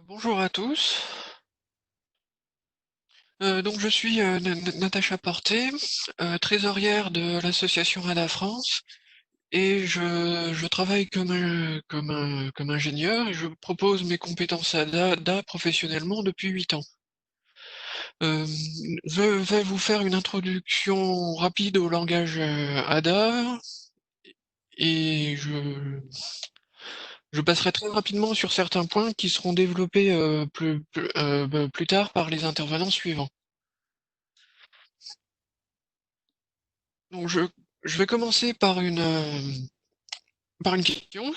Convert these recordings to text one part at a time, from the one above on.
Bonjour à tous. Donc je suis Natacha Porté, trésorière de l'association ADA France, et je travaille comme ingénieur et je propose mes compétences ADA professionnellement depuis 8 ans. Euh, je vais vous faire une introduction rapide au langage ADA et je passerai très rapidement sur certains points qui seront développés plus tard par les intervenants suivants. Donc je vais commencer par une question.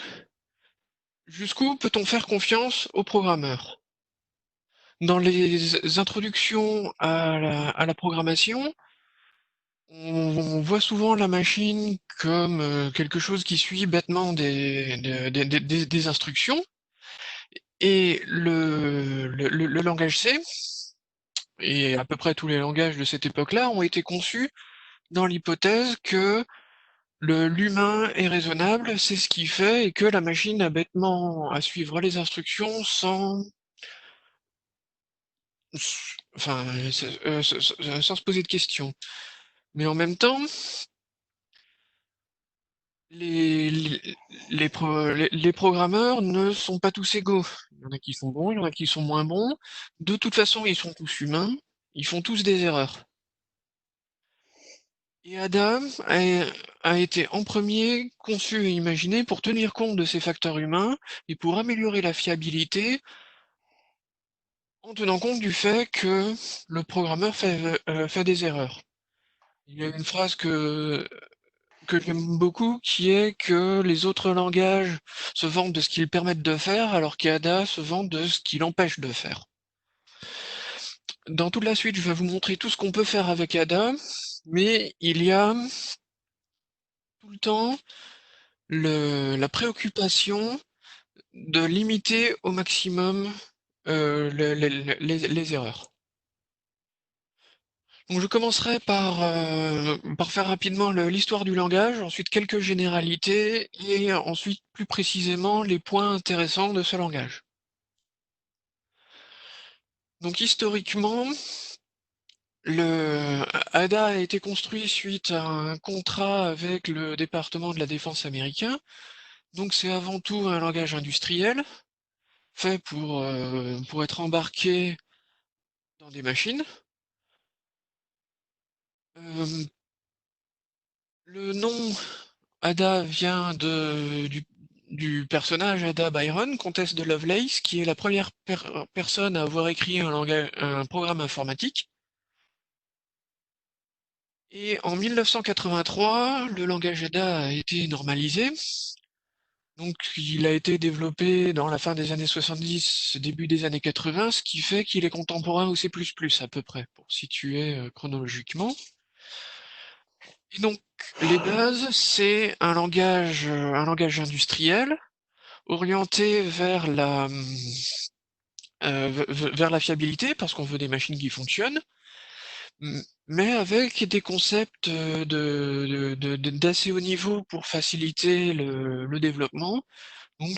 Jusqu'où peut-on faire confiance aux programmeurs? Dans les introductions à la programmation, on voit souvent la machine comme quelque chose qui suit bêtement des instructions, et le langage C, et à peu près tous les langages de cette époque-là, ont été conçus dans l'hypothèse que l'humain est raisonnable, c'est ce qu'il fait, et que la machine a bêtement à suivre les instructions enfin, sans se poser de questions. Mais en même temps, les, les, les programmeurs ne sont pas tous égaux. Il y en a qui sont bons, il y en a qui sont moins bons. De toute façon, ils sont tous humains, ils font tous des erreurs. Et Adam a été en premier conçu et imaginé pour tenir compte de ces facteurs humains et pour améliorer la fiabilité en tenant compte du fait que le programmeur fait des erreurs. Il y a une phrase que j'aime beaucoup qui est que les autres langages se vantent de ce qu'ils permettent de faire alors qu'Ada se vante de ce qu'il empêche de faire. Dans toute la suite, je vais vous montrer tout ce qu'on peut faire avec Ada, mais il y a tout le temps la préoccupation de limiter au maximum les erreurs. Donc je commencerai par faire rapidement l'histoire du langage, ensuite quelques généralités, et ensuite plus précisément les points intéressants de ce langage. Donc historiquement, le ADA a été construit suite à un contrat avec le département de la défense américain. Donc c'est avant tout un langage industriel, fait pour être embarqué dans des machines. Euh, le nom Ada vient du personnage Ada Byron, comtesse de Lovelace, qui est la première personne à avoir écrit un programme informatique. Et en 1983, le langage Ada a été normalisé. Donc, il a été développé dans la fin des années 70, début des années 80, ce qui fait qu'il est contemporain au C++ à peu près, pour situer chronologiquement. Et donc, les bases, c'est un langage industriel orienté vers la fiabilité, parce qu'on veut des machines qui fonctionnent, mais avec des concepts d'assez haut niveau pour faciliter le développement. Donc,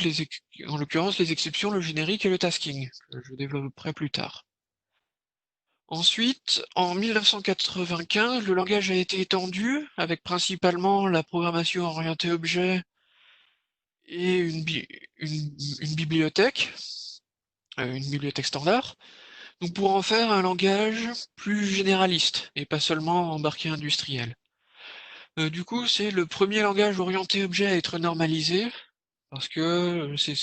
en l'occurrence, les exceptions, le générique et le tasking, que je développerai plus tard. Ensuite, en 1995, le langage a été étendu, avec principalement la programmation orientée objet et une bibliothèque standard, donc pour en faire un langage plus généraliste, et pas seulement embarqué industriel. Du coup, c'est le premier langage orienté objet à être normalisé, parce que C++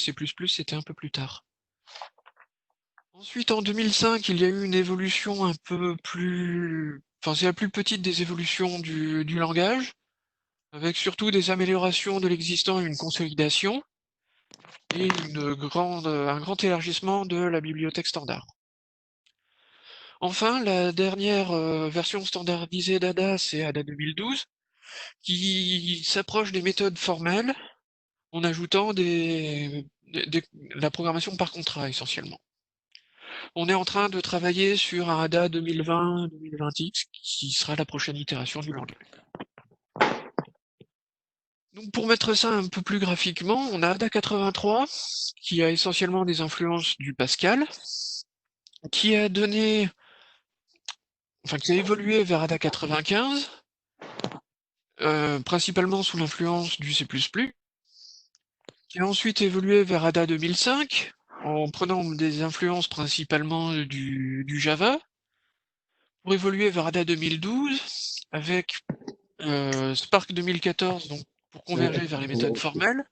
c'était un peu plus tard. Ensuite, en 2005, il y a eu une évolution un peu plus... Enfin, c'est la plus petite des évolutions du langage, avec surtout des améliorations de l'existant et une consolidation, et un grand élargissement de la bibliothèque standard. Enfin, la dernière version standardisée d'ADA, c'est ADA 2012, qui s'approche des méthodes formelles en ajoutant la programmation par contrat essentiellement. On est en train de travailler sur un ADA 2020-2020X qui sera la prochaine itération du langage. Donc pour mettre ça un peu plus graphiquement, on a Ada 83, qui a essentiellement des influences du Pascal, qui a donné, enfin qui a évolué vers Ada 95, principalement sous l'influence du C++, qui a ensuite évolué vers Ada 2005, en prenant des influences principalement du Java, pour évoluer vers Ada 2012, avec Spark 2014, donc pour converger vers les méthodes formelles,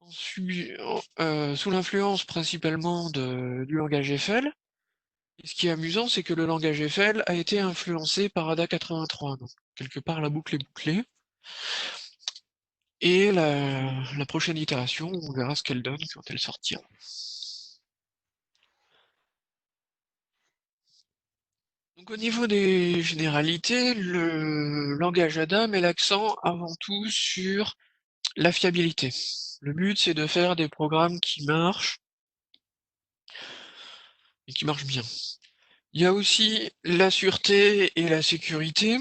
sous l'influence principalement du langage Eiffel. Et ce qui est amusant, c'est que le langage Eiffel a été influencé par Ada 83. Donc, quelque part, la boucle est bouclée. Et la prochaine itération, on verra ce qu'elle donne quand elle sortira. Donc au niveau des généralités, le langage Ada met l'accent avant tout sur la fiabilité. Le but, c'est de faire des programmes qui marchent et qui marchent bien. Il y a aussi la sûreté et la sécurité,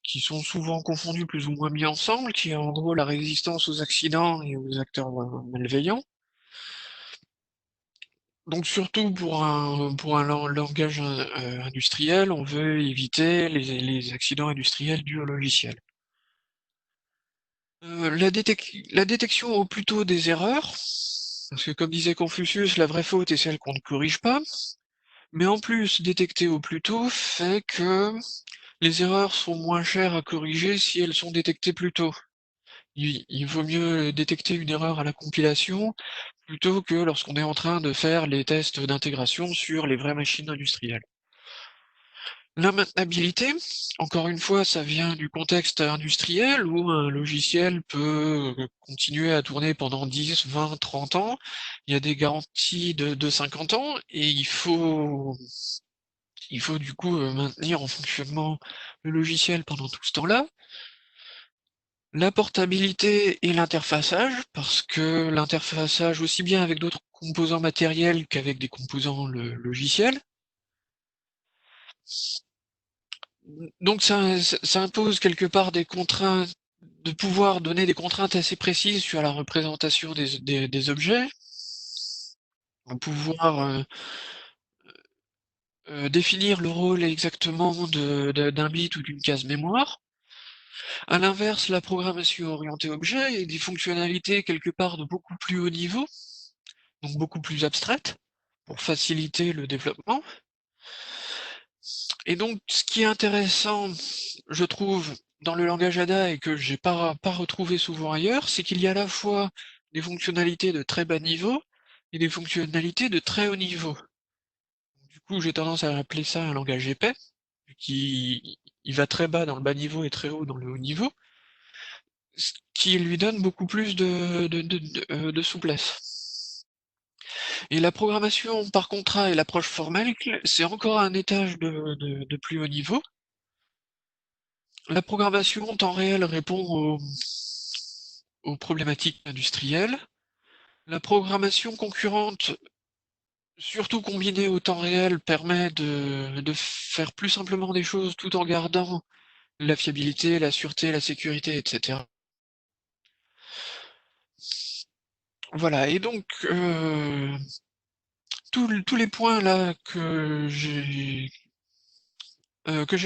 qui sont souvent confondus plus ou moins mis ensemble, qui est en gros la résistance aux accidents et aux acteurs malveillants. Donc surtout pour un langage industriel, on veut éviter les accidents industriels dus au logiciel. La détection au plus tôt des erreurs, parce que comme disait Confucius, la vraie faute est celle qu'on ne corrige pas, mais en plus, détecter au plus tôt fait que les erreurs sont moins chères à corriger si elles sont détectées plus tôt. Il vaut mieux détecter une erreur à la compilation plutôt que lorsqu'on est en train de faire les tests d'intégration sur les vraies machines industrielles. La maintenabilité, encore une fois, ça vient du contexte industriel où un logiciel peut continuer à tourner pendant 10, 20, 30 ans. Il y a des garanties de 50 ans et il faut du coup maintenir en fonctionnement le logiciel pendant tout ce temps-là. La portabilité et l'interfaçage, parce que l'interfaçage aussi bien avec d'autres composants matériels qu'avec des composants logiciels. Donc ça impose quelque part des contraintes, de pouvoir donner des contraintes assez précises sur la représentation des objets, de pouvoir définir le rôle exactement d'un bit ou d'une case mémoire. À l'inverse, la programmation orientée objet est des fonctionnalités quelque part de beaucoup plus haut niveau, donc beaucoup plus abstraites, pour faciliter le développement. Et donc, ce qui est intéressant, je trouve, dans le langage Ada et que j'ai pas retrouvé souvent ailleurs, c'est qu'il y a à la fois des fonctionnalités de très bas niveau et des fonctionnalités de très haut niveau. Du coup, j'ai tendance à appeler ça un langage épais, qui il va très bas dans le bas niveau et très haut dans le haut niveau, ce qui lui donne beaucoup plus de souplesse. Et la programmation par contrat et l'approche formelle, c'est encore un étage de plus haut niveau. La programmation en temps réel répond aux problématiques industrielles. La programmation concurrente, surtout combinée au temps réel, permet de faire plus simplement des choses tout en gardant la fiabilité, la sûreté, la sécurité, etc. Voilà, et donc tous les points là que j'ai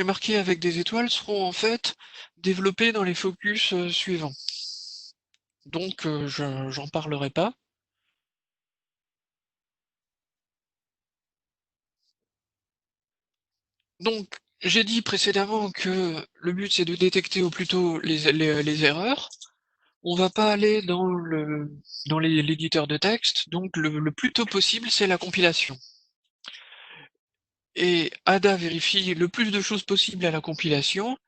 marqués avec des étoiles seront en fait développés dans les focus suivants. Donc j'en parlerai pas. Donc j'ai dit précédemment que le but c'est de détecter au plus tôt les erreurs. On va pas aller dans l'éditeur de texte, donc le plus tôt possible c'est la compilation. Et Ada vérifie le plus de choses possible à la compilation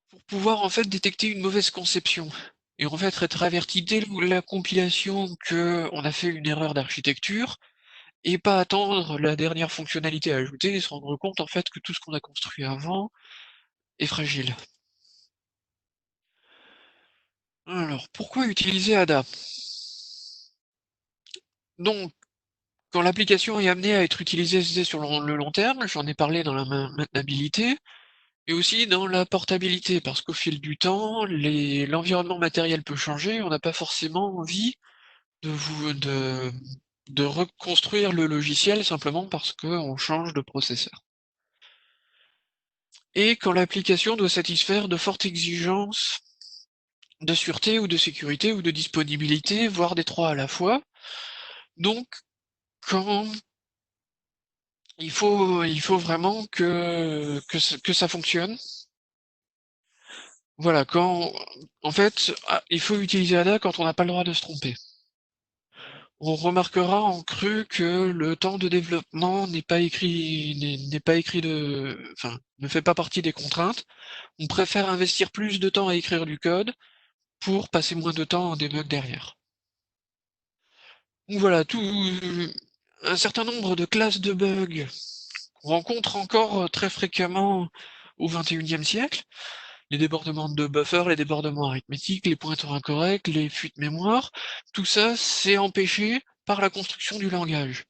pour pouvoir en fait détecter une mauvaise conception. Et en fait être averti dès la compilation que on a fait une erreur d'architecture, et pas attendre la dernière fonctionnalité à ajouter et se rendre compte en fait que tout ce qu'on a construit avant est fragile. Alors, pourquoi utiliser Ada? Donc, quand l'application est amenée à être utilisée sur le long terme, j'en ai parlé dans la maintenabilité, et aussi dans la portabilité, parce qu'au fil du temps, l'environnement matériel peut changer, on n'a pas forcément envie de reconstruire le logiciel simplement parce qu'on change de processeur. Et quand l'application doit satisfaire de fortes exigences de sûreté ou de sécurité ou de disponibilité, voire des trois à la fois. Donc, quand il faut vraiment que ça fonctionne. Voilà, en fait, il faut utiliser ADA quand on n'a pas le droit de se tromper. On remarquera en creux que le temps de développement enfin, ne fait pas partie des contraintes. On préfère investir plus de temps à écrire du code pour passer moins de temps en debug derrière. Donc voilà, un certain nombre de classes de bugs qu'on rencontre encore très fréquemment au XXIe siècle. Les débordements de buffer, les débordements arithmétiques, les pointeurs incorrects, les fuites mémoire, tout ça, c'est empêché par la construction du langage.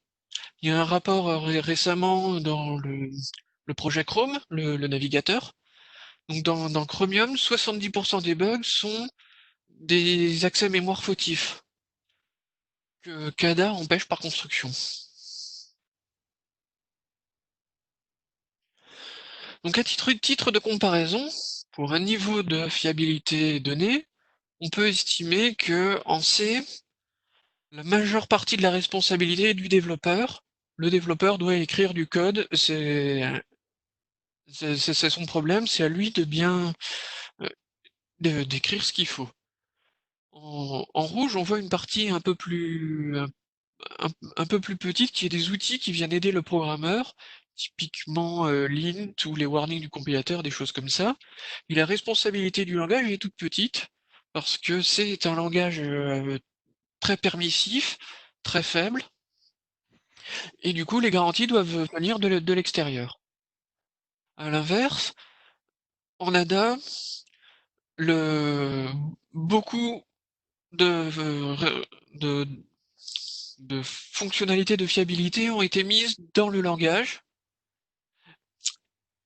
Il y a un rapport récemment dans le projet Chrome, le navigateur. Donc dans Chromium, 70% des bugs sont des accès mémoire fautifs que CADA empêche par construction. Donc à titre de comparaison, pour un niveau de fiabilité donné, on peut estimer que en C, la majeure partie de la responsabilité est du développeur. Le développeur doit écrire du code, c'est son problème, c'est à lui de bien d'écrire ce qu'il faut. En rouge, on voit une partie un peu plus petite qui est des outils qui viennent aider le programmeur, typiquement l'int ou les warnings du compilateur, des choses comme ça. Et la responsabilité du langage est toute petite, parce que c'est un langage très permissif, très faible, et du coup les garanties doivent venir de l'extérieur. À l'inverse, en ADA, le, beaucoup de, de fonctionnalités de fiabilité ont été mises dans le langage.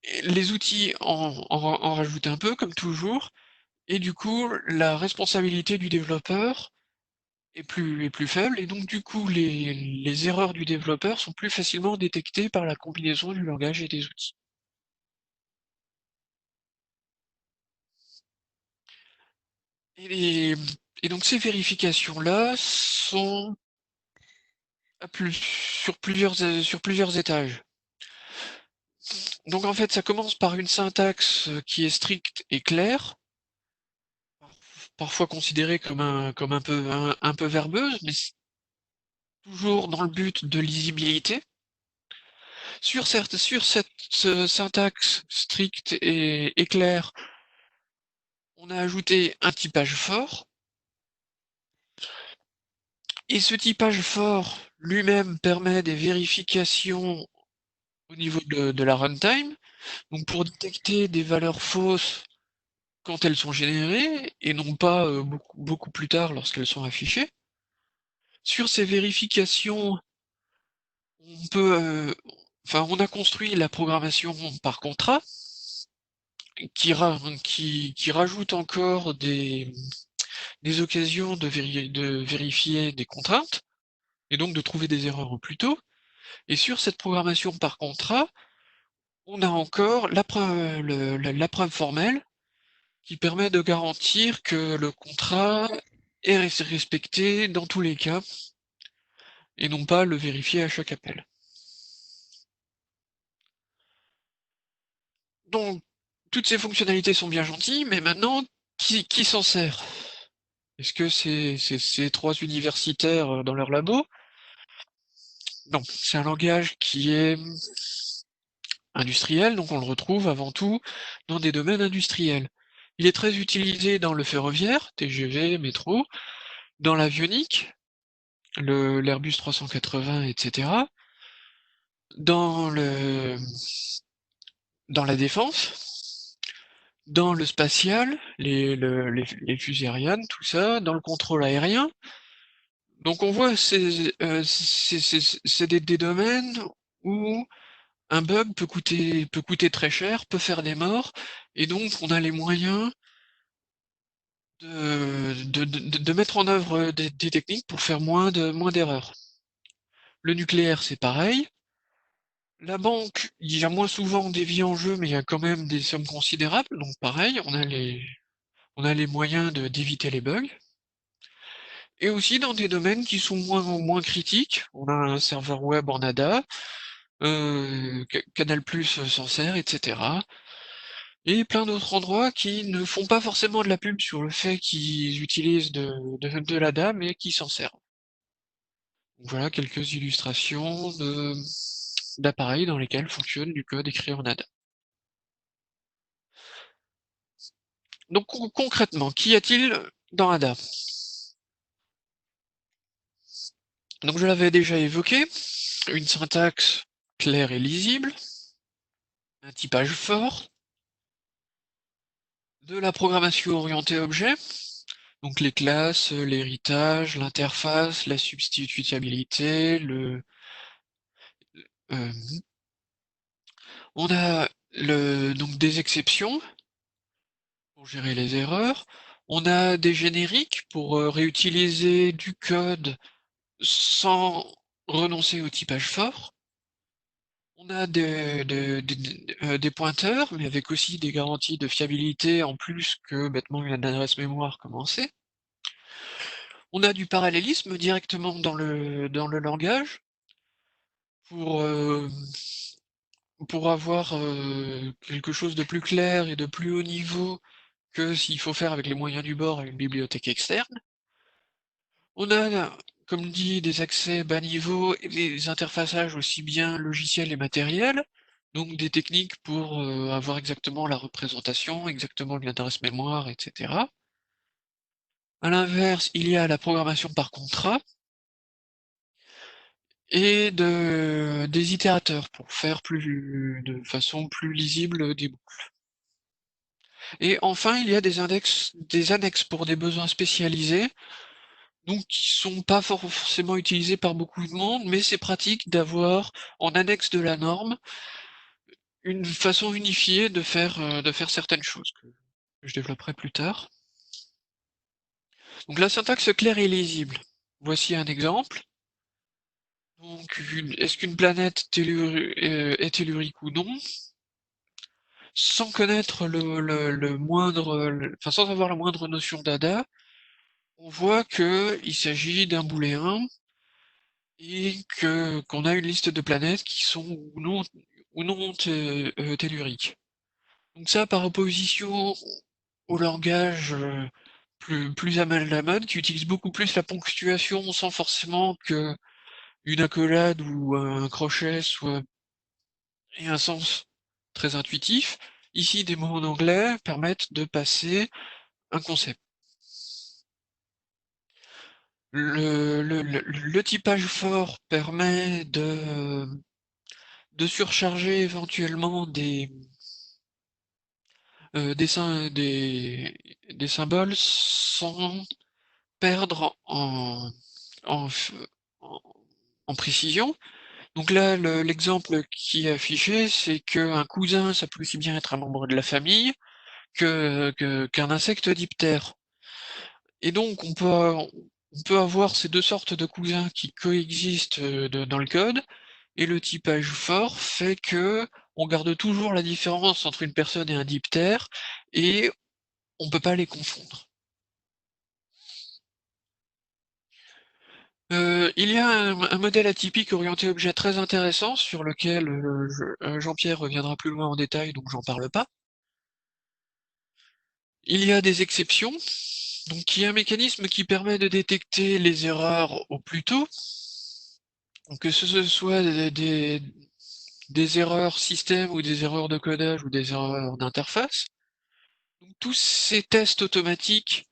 Et les outils en rajoutent un peu, comme toujours, et du coup, la responsabilité du développeur est plus faible, et donc du coup, les erreurs du développeur sont plus facilement détectées par la combinaison du langage et des outils. Et, et donc ces vérifications-là sont sur plusieurs étages. Donc en fait, ça commence par une syntaxe qui est stricte et claire, parfois considérée comme un peu verbeuse, mais toujours dans le but de lisibilité. Sur cette syntaxe stricte et claire, on a ajouté un typage fort, et ce typage fort lui-même permet des vérifications au niveau de la runtime, donc pour détecter des valeurs fausses quand elles sont générées, et non pas beaucoup plus tard lorsqu'elles sont affichées. Sur ces vérifications, on a construit la programmation par contrat, qui rajoute encore des occasions de vérifier des contraintes, et donc de trouver des erreurs au plus tôt. Et sur cette programmation par contrat, on a encore la preuve formelle qui permet de garantir que le contrat est respecté dans tous les cas, et non pas le vérifier à chaque appel. Donc, toutes ces fonctionnalités sont bien gentilles, mais maintenant, qui s'en sert? Est-ce que c'est ces trois universitaires dans leur labo? Non, c'est un langage qui est industriel, donc on le retrouve avant tout dans des domaines industriels. Il est très utilisé dans le ferroviaire, TGV, métro, dans l'avionique, l'Airbus 380, etc., dans dans la défense, dans le spatial, les fusées Ariane, tout ça, dans le contrôle aérien. Donc on voit c'est des domaines où un bug peut coûter très cher, peut faire des morts, et donc on a les moyens de mettre en œuvre des techniques pour faire moins d'erreurs. Le nucléaire, c'est pareil. La banque, il y a moins souvent des vies en jeu, mais il y a quand même des sommes considérables, donc pareil, on a les moyens d'éviter les bugs. Et aussi dans des domaines qui sont moins critiques, on a un serveur web en ADA, Canal+ s'en sert, etc. Et plein d'autres endroits qui ne font pas forcément de la pub sur le fait qu'ils utilisent de l'ADA, mais qui s'en servent. Donc voilà quelques illustrations d'appareils dans lesquels fonctionne du code écrit en ADA. Donc concrètement, qu'y a-t-il dans ADA? Donc je l'avais déjà évoqué, une syntaxe claire et lisible, un typage fort, de la programmation orientée objet, donc les classes, l'héritage, l'interface, la substitutabilité, euh, on a donc des exceptions pour gérer les erreurs, on a des génériques pour réutiliser du code sans renoncer au typage fort. On a des pointeurs, mais avec aussi des garanties de fiabilité en plus que bêtement une adresse mémoire commencée. On a du parallélisme directement dans le langage pour, pour avoir quelque chose de plus clair et de plus haut niveau que s'il faut faire avec les moyens du bord et une bibliothèque externe. On a, comme dit, des accès bas niveau et des interfaçages aussi bien logiciels et matériels, donc des techniques pour avoir exactement la représentation, exactement l'adresse mémoire, etc. À l'inverse, il y a la programmation par contrat et des itérateurs pour faire de façon plus lisible des boucles. Et enfin, il y a des annexes pour des besoins spécialisés, donc qui sont pas forcément utilisés par beaucoup de monde, mais c'est pratique d'avoir en annexe de la norme une façon unifiée de faire certaines choses que je développerai plus tard. Donc la syntaxe claire et lisible. Voici un exemple. Donc, est-ce qu'une planète est tellurique ou non? Sans connaître le moindre, enfin sans avoir la moindre notion d'ADA, on voit que il s'agit d'un booléen et qu'on a une liste de planètes qui sont ou non telluriques. Donc ça, par opposition au langage plus à la mode, qui utilise beaucoup plus la ponctuation sans forcément que une accolade ou un crochet ait un sens très intuitif. Ici, des mots en anglais permettent de passer un concept. Le typage fort permet de surcharger éventuellement des symboles sans perdre en, en- en précision. Donc là, l'exemple qui est affiché, c'est qu'un cousin, ça peut aussi bien être un membre de la famille qu'un insecte diptère. Et donc, on peut avoir ces deux sortes de cousins qui coexistent dans le code, et le typage fort fait que on garde toujours la différence entre une personne et un diptère, et on peut pas les confondre. Il y a un modèle atypique orienté objet très intéressant sur lequel Jean-Pierre reviendra plus loin en détail, donc j'en parle pas. Il y a des exceptions, donc il y a un mécanisme qui permet de détecter les erreurs au plus tôt, donc que ce soit des erreurs système ou des erreurs de codage ou des erreurs d'interface. Donc tous ces tests automatiques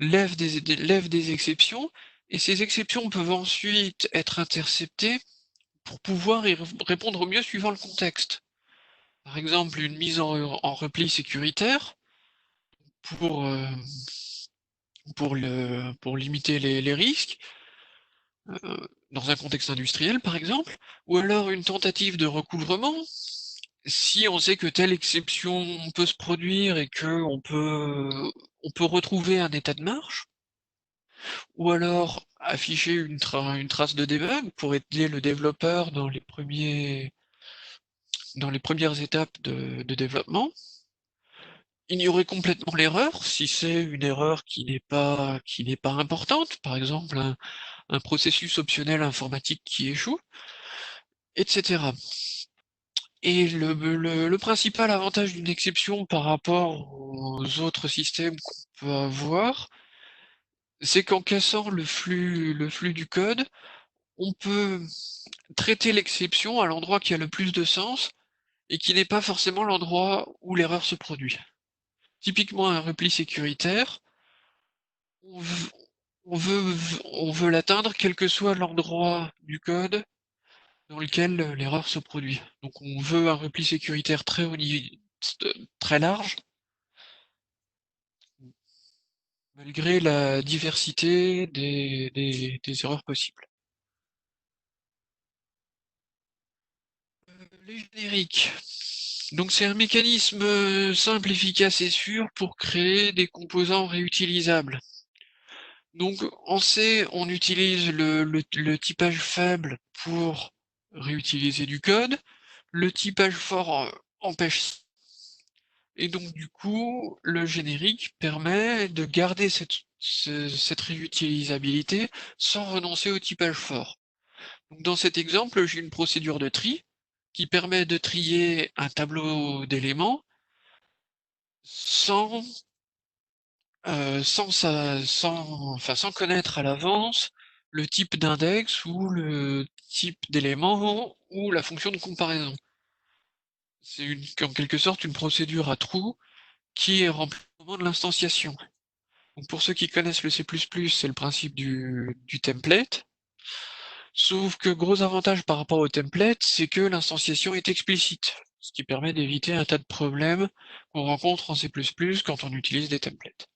lèvent des exceptions, et ces exceptions peuvent ensuite être interceptées pour pouvoir y répondre au mieux suivant le contexte. Par exemple, une mise en repli sécuritaire pour, pour limiter les risques. dans un contexte industriel par exemple, ou alors une tentative de recouvrement, si on sait que telle exception peut se produire et qu'on peut retrouver un état de marche, ou alors afficher une trace de debug pour aider le développeur dans les premières étapes de développement. Ignorer complètement l'erreur, si c'est une erreur qui n'est pas importante, par exemple un processus optionnel informatique qui échoue, etc. Et le principal avantage d'une exception par rapport aux autres systèmes qu'on peut avoir, c'est qu'en cassant le flux du code, on peut traiter l'exception à l'endroit qui a le plus de sens et qui n'est pas forcément l'endroit où l'erreur se produit. Typiquement un repli sécuritaire, on veut, on veut, on veut l'atteindre quel que soit l'endroit du code dans lequel l'erreur se produit. Donc on veut un repli sécuritaire très haut niveau, très large, malgré la diversité des erreurs possibles. Les génériques. Donc c'est un mécanisme simple, efficace et sûr pour créer des composants réutilisables. Donc en C, on utilise le typage faible pour réutiliser du code. Le typage fort empêche. Et donc du coup, le générique permet de garder cette réutilisabilité sans renoncer au typage fort. Donc dans cet exemple, j'ai une procédure de tri qui permet de trier un tableau d'éléments sans, sans connaître à l'avance le type d'index ou le type d'élément ou la fonction de comparaison. C'est en quelque sorte une procédure à trous qui est remplie au moment de l'instanciation. Donc pour ceux qui connaissent le C++, c'est le principe du template. Sauf que gros avantage par rapport au template, c'est que l'instanciation est explicite, ce qui permet d'éviter un tas de problèmes qu'on rencontre en C++ quand on utilise des templates.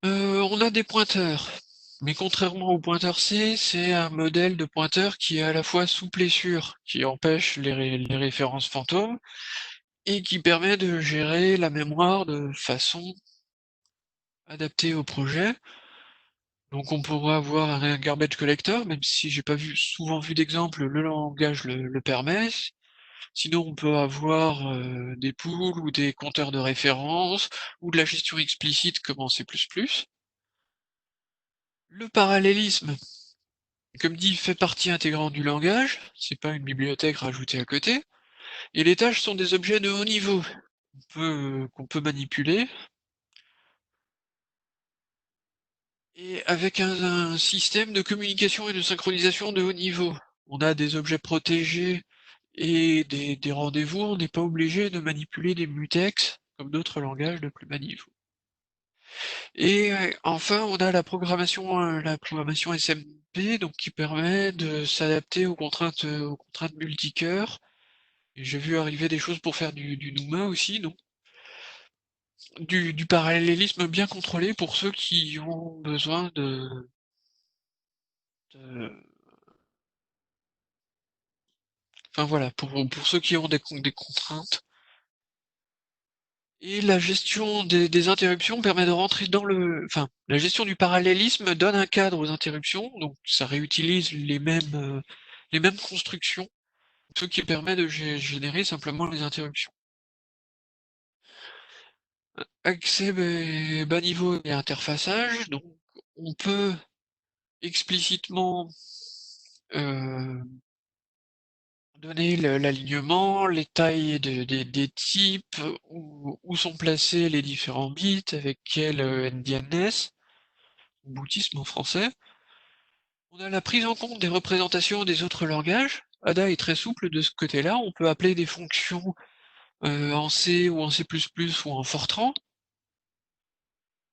On a des pointeurs, mais contrairement au pointeur C, c'est un modèle de pointeur qui est à la fois souple et sûr, qui empêche les références fantômes, et qui permet de gérer la mémoire de façon adaptée au projet. Donc on pourrait avoir un garbage collector, même si j'ai pas souvent vu d'exemple, le langage le permet. Sinon on peut avoir des pools ou des compteurs de référence, ou de la gestion explicite comme en C++. Le parallélisme, comme dit, fait partie intégrante du langage, c'est pas une bibliothèque rajoutée à côté, et les tâches sont des objets de haut niveau qu'on peut manipuler, et avec un système de communication et de synchronisation de haut niveau. On a des objets protégés et des rendez-vous, on n'est pas obligé de manipuler des mutex comme d'autres langages de plus bas niveau. Et enfin, on a la programmation SMP, donc qui permet de s'adapter aux contraintes multicœur. Et j'ai vu arriver des choses pour faire du NUMA aussi, donc du parallélisme bien contrôlé pour ceux qui ont besoin de- enfin voilà, pour ceux qui ont des contraintes. Et la gestion des interruptions permet de rentrer enfin, la gestion du parallélisme donne un cadre aux interruptions, donc ça réutilise les mêmes constructions, ce qui permet de générer simplement les interruptions. Accès bas niveau et interfaçage, donc on peut explicitement euh, donner l'alignement, les tailles des types, où sont placés les différents bits, avec quel NDNS, boutisme en français. On a la prise en compte des représentations des autres langages. Ada est très souple de ce côté-là. On peut appeler des fonctions en C ou en C++ ou en Fortran.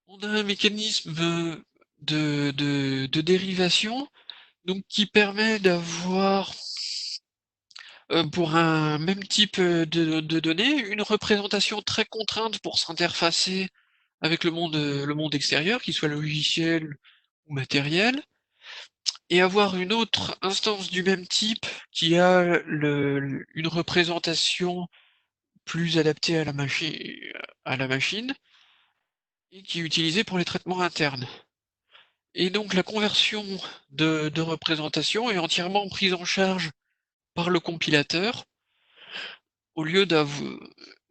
On a un mécanisme de dérivation, donc qui permet d'avoir pour un même type de données, une représentation très contrainte pour s'interfacer avec le monde extérieur, qu'il soit logiciel ou matériel, et avoir une autre instance du même type qui a une représentation plus adaptée à la machine et qui est utilisée pour les traitements internes. Et donc la conversion de représentation est entièrement prise en charge par le compilateur, au lieu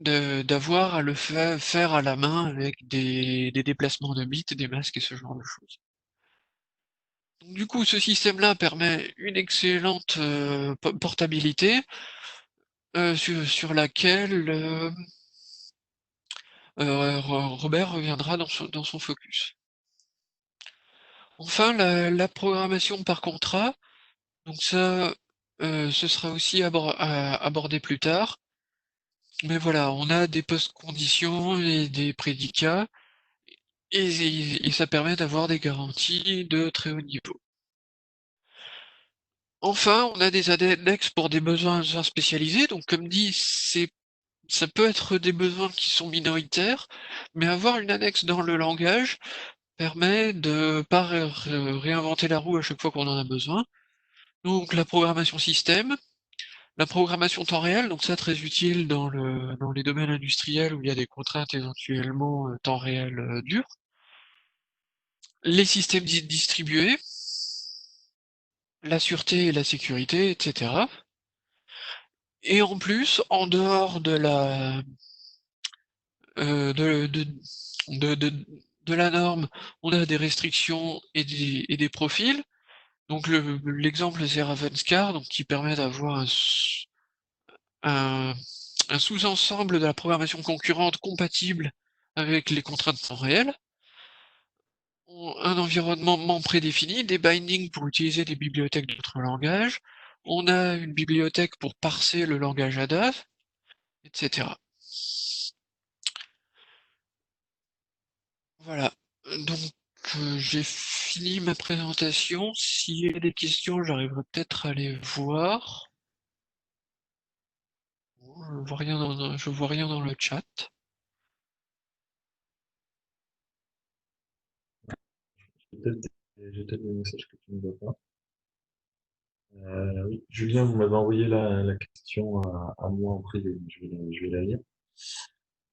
d'avoir à le faire à la main avec des déplacements de bits, des masques et ce genre de choses. Donc, du coup, ce système-là permet une excellente portabilité sur laquelle Robert reviendra dans son focus. Enfin, la programmation par contrat, donc ça, ce sera aussi abordé plus tard. Mais voilà, on a des post-conditions et des prédicats, et ça permet d'avoir des garanties de très haut niveau. Enfin, on a des annexes pour des besoins spécialisés, donc comme dit, ça peut être des besoins qui sont minoritaires, mais avoir une annexe dans le langage permet de pas réinventer la roue à chaque fois qu'on en a besoin. Donc la programmation système, la programmation temps réel, donc ça très utile dans les domaines industriels où il y a des contraintes éventuellement temps réel dur. Les systèmes distribués, la sûreté et la sécurité, etc. Et en plus, en dehors de la euh, de, de, de, de, de la norme, on a des restrictions et des profils. Donc l'exemple c'est Ravenscar, donc qui permet d'avoir un, un sous-ensemble de la programmation concurrente compatible avec les contraintes temps réel, un environnement prédéfini, des bindings pour utiliser des bibliothèques d'autres langages, on a une bibliothèque pour parser le langage ADA, etc. Voilà. Donc j'ai fini ma présentation. S'il y a des questions, j'arriverai peut-être à les voir. Je vois rien dans le chat. J'ai peut-être des messages que tu ne vois pas. Oui. Julien, vous m'avez envoyé la question à moi en privé. Je vais la lire.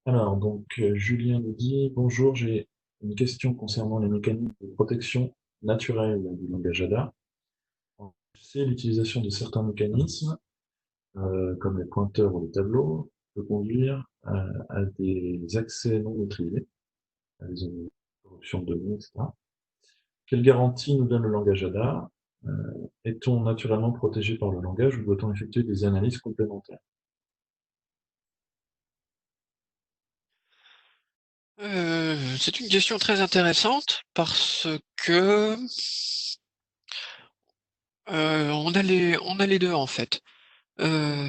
Alors, donc, Julien nous dit, bonjour, j'ai une question concernant les mécanismes de protection naturelle du langage ADA. Je sais l'utilisation de certains mécanismes, comme les pointeurs ou les tableaux, peut conduire à des accès non maîtrisés, à des corruptions de données, etc. Quelle garantie nous donne le langage ADA? Est-on naturellement protégé par le langage ou doit-on effectuer des analyses complémentaires? C'est une question très intéressante parce que on a les deux en fait. Euh,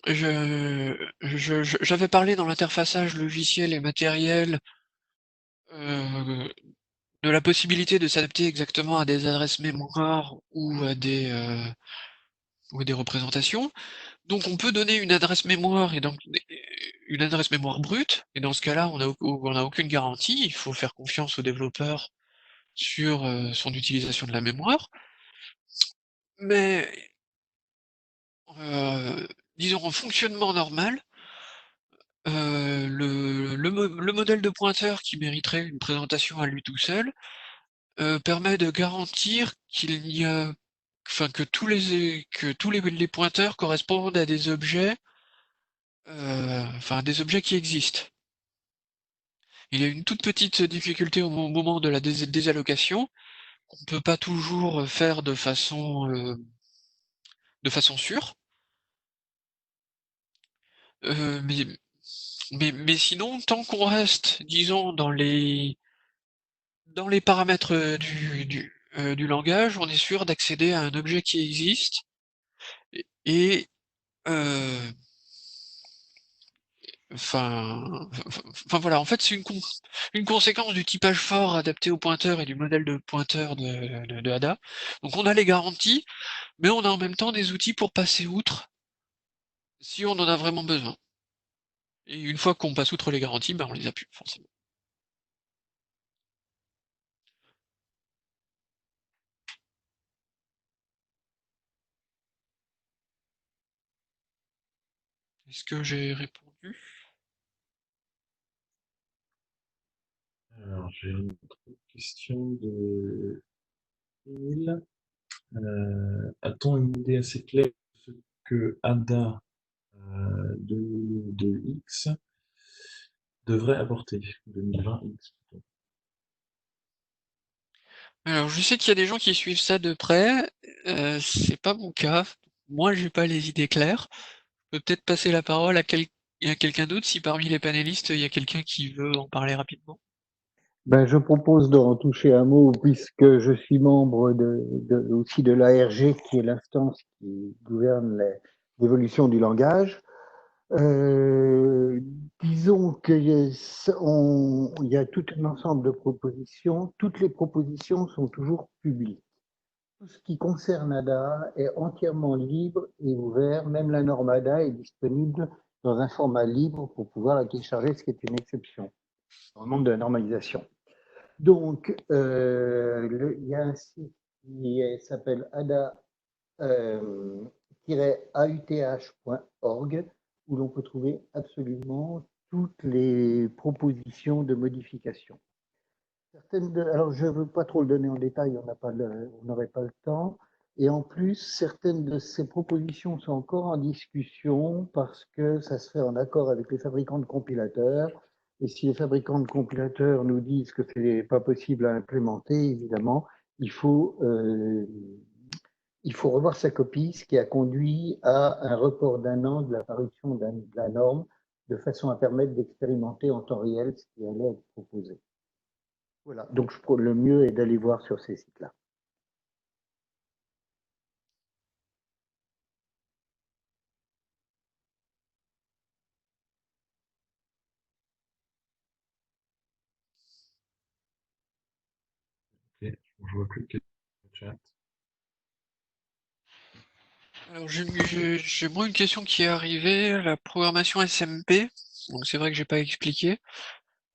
J'avais parlé dans l'interfaçage logiciel et matériel euh, de la possibilité de s'adapter exactement à des adresses mémoire ou à des représentations. Donc on peut donner une adresse mémoire et donc une adresse mémoire brute, et dans ce cas-là, on n'a aucune garantie, il faut faire confiance au développeur sur son utilisation de la mémoire. Mais euh, disons en fonctionnement normal, le modèle de pointeur qui mériterait une présentation à lui tout seul permet de garantir qu'il n'y a que les pointeurs correspondent à des objets des objets qui existent. Il y a une toute petite difficulté au moment de la désallocation, qu'on ne peut pas toujours faire de façon sûre. Euh, mais, mais sinon, tant qu'on reste, disons, dans les paramètres du langage, on est sûr d'accéder à un objet qui existe. Et euh, voilà, en fait, c'est une conséquence du typage fort adapté au pointeur et du modèle de pointeur de Ada. Donc on a les garanties, mais on a en même temps des outils pour passer outre si on en a vraiment besoin. Et une fois qu'on passe outre les garanties, ben on les a plus, forcément. Est-ce que j'ai répondu? Alors, j'ai une autre question de Emile. A-t-on une idée assez claire de ce que ADA de X devrait apporter? 2020 X plutôt. Alors, je sais qu'il y a des gens qui suivent ça de près, c'est pas mon cas. Moi, j'ai pas les idées claires. Je peux peut-être passer la parole à quelqu'un d'autre si parmi les panélistes, il y a quelqu'un qui veut en parler rapidement. Ben, je propose d'en toucher un mot puisque je suis membre aussi de l'ARG, qui est l'instance qui gouverne l'évolution du langage. Disons qu'il y a tout un ensemble de propositions. Toutes les propositions sont toujours publiques. Tout ce qui concerne ADA est entièrement libre et ouvert. Même la norme ADA est disponible dans un format libre pour pouvoir la télécharger, ce qui est une exception dans le monde de la normalisation. Donc, il y a un site qui s'appelle ada-auth.org où l'on peut trouver absolument toutes les propositions de modification. Alors, je ne veux pas trop le donner en détail, on n'aurait pas le temps. Et en plus, certaines de ces propositions sont encore en discussion parce que ça se fait en accord avec les fabricants de compilateurs. Et si les fabricants de compilateurs nous disent que ce n'est pas possible à implémenter, évidemment, il faut, euh, il faut revoir sa copie, ce qui a conduit à un report d'un an de la parution de la norme, de façon à permettre d'expérimenter en temps réel ce qui allait être proposé. Voilà, donc le mieux est d'aller voir sur ces sites-là. Ok, je vois plus de chat. Alors, j'ai moi une question qui est arrivée, la programmation SMP. Donc, c'est vrai que j'ai pas expliqué.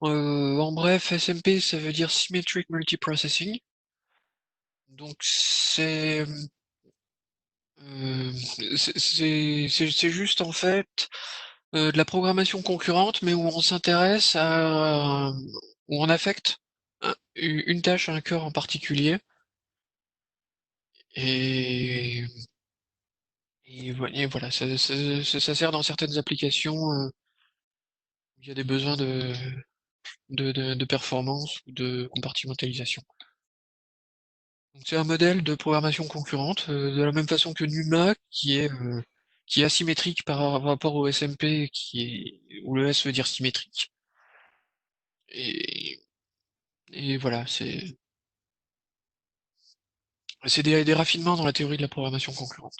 En bref, SMP, ça veut dire Symmetric Multiprocessing. Donc, euh, c'est juste en fait de la programmation concurrente, mais où on s'intéresse où on affecte une tâche à un cœur en particulier. Et, et voilà, ça sert dans certaines applications où il y a des besoins de performance ou de compartimentalisation. Donc c'est un modèle de programmation concurrente, de la même façon que NUMA, qui est asymétrique par rapport au SMP, où le S veut dire symétrique. Et, et voilà, c'est des raffinements dans la théorie de la programmation concurrente.